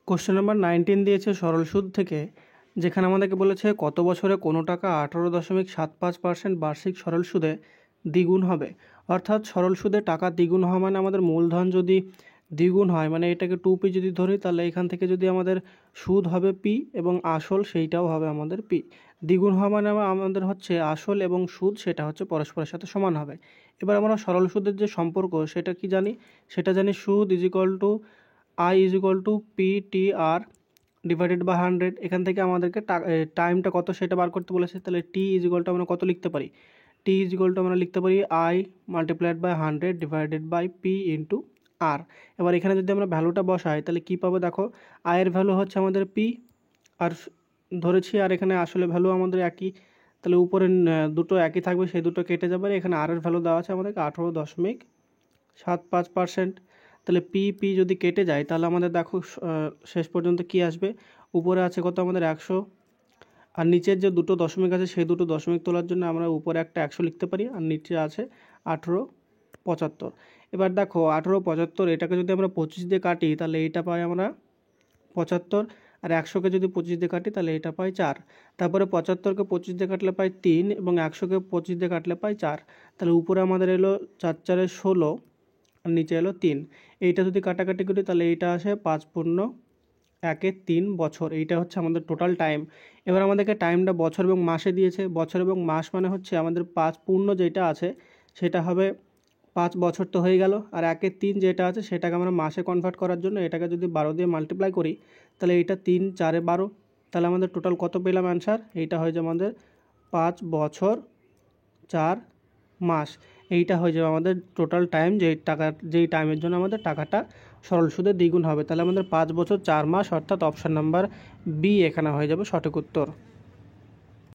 Question number 19 দিয়েছে সরল সুদ থেকে, যেখানে আমাদেরকে বলেছে কত বছরে কোনো টাকা 18.75% বার্ষিক সরল সুদে দ্বিগুণ হবে। অর্থাৎ সরল সুদে টাকা দ্বিগুণ হওয়া মানে আমাদের মূলধন যদি দ্বিগুণ হয়, মানে এটাকে 2p যদি ধরি, তাহলে এখান থেকে যদি আমাদের সুদ হবে p এবং আসল সেইটাও হবে আমাদের p। দ্বিগুণ হওয়া মানে আমাদের হচ্ছে আসল এবং সুদ সেটা হচ্ছে পরস্পরের সাথে সমান হবে। এবার আমরা সরল সুদের যে সম্পর্ক সেটা কি জানি, সেটা জানি সুদ is equal to I is equal to PTR divided by 100। এখান থেকে আমাদেরকে টাইমটা কত সেটা বার করতে বলেছে, তাহলে t ইজ ইকুয়াল টু আমরা কত লিখতে পারি, t ইজ ইকুয়াল টু আমরা লিখতে পারি I multiplied by 100 divided by p into r। এবার এখানে যদি আমরা ভ্যালুটা বসাই তাহলে কী পাবো, দেখো I এর ভ্যালু হচ্ছে আমাদের p আর ধরেছি, আর এখানে আসলে ভ্যালু আমাদের একই, তাহলে উপরে দুটো একই থাকবে, সেই দুটো কেটে যাবে। এখানে r এর ভ্যালু দেওয়া আছে আমাদেরকে 18.75%। তাহলে পি যদি কেটে যায় তাহলে আমাদের দেখো শেষ পর্যন্ত কি আসবে, উপরে আছে কত আমাদের 100, আর নিচের যে দুটো দশমিক আছে সেই দুটো দশমিক তোলার জন্য আমরা উপরে একটা 100 লিখতে পারি, আর নিচে আছে 1875। এবার দেখো 1875, এটাকে যদি আমরা 25 দিয়ে কাটি তাহলে এইটা পাই আমরা 75, আর 100কে যদি 25 দিয়ে কাটি তাহলে এটা পাই 4। তারপরে 75কে 25 দিয়ে কাটলে পাই 3 এবং 100কে 25 দিয়ে কাটলে পাই 4। তাহলে উপরে আমাদের এলো 4 4 16 আর নিচে এলো 3। এইটা যদি কাটাকাটি করি তাহলে এইটা আসে 5 পূর্ণ 1-3 বছর। এইটা হচ্ছে আমাদের টোটাল টাইম। এবার আমাদেরকে টাইমটা বছর এবং মাসে দিয়েছে। বছর এবং মাস মানে হচ্ছে আমাদের 5 পূর্ণ যেটা আছে সেটা হবে 5 বছর তো হয়ে গেল, আর 1-3 যেটা আছে সেটাকে আমরা মাসে কনভার্ট করার জন্য এটাকে যদি 12 দিয়ে মাল্টিপ্লাই করি তাহলে এইটা 3 4 12, তাহলে আমাদের টোটাল কত পেলাম অ্যান্সার, এইটা হয়ে যাবে আমাদের 5 বছর 4 মাস। এইটা হয়ে যাবে আমাদের টোটাল টাইম, যেই টাইমের জন্য আমাদের টাকাটা সরল সুদে দ্বিগুণ হবে। তাহলে আমাদের 5 বছর 4 মাস, অর্থাৎ অপশান নাম্বার বি এখানে হয়ে যাবে সঠিক উত্তর।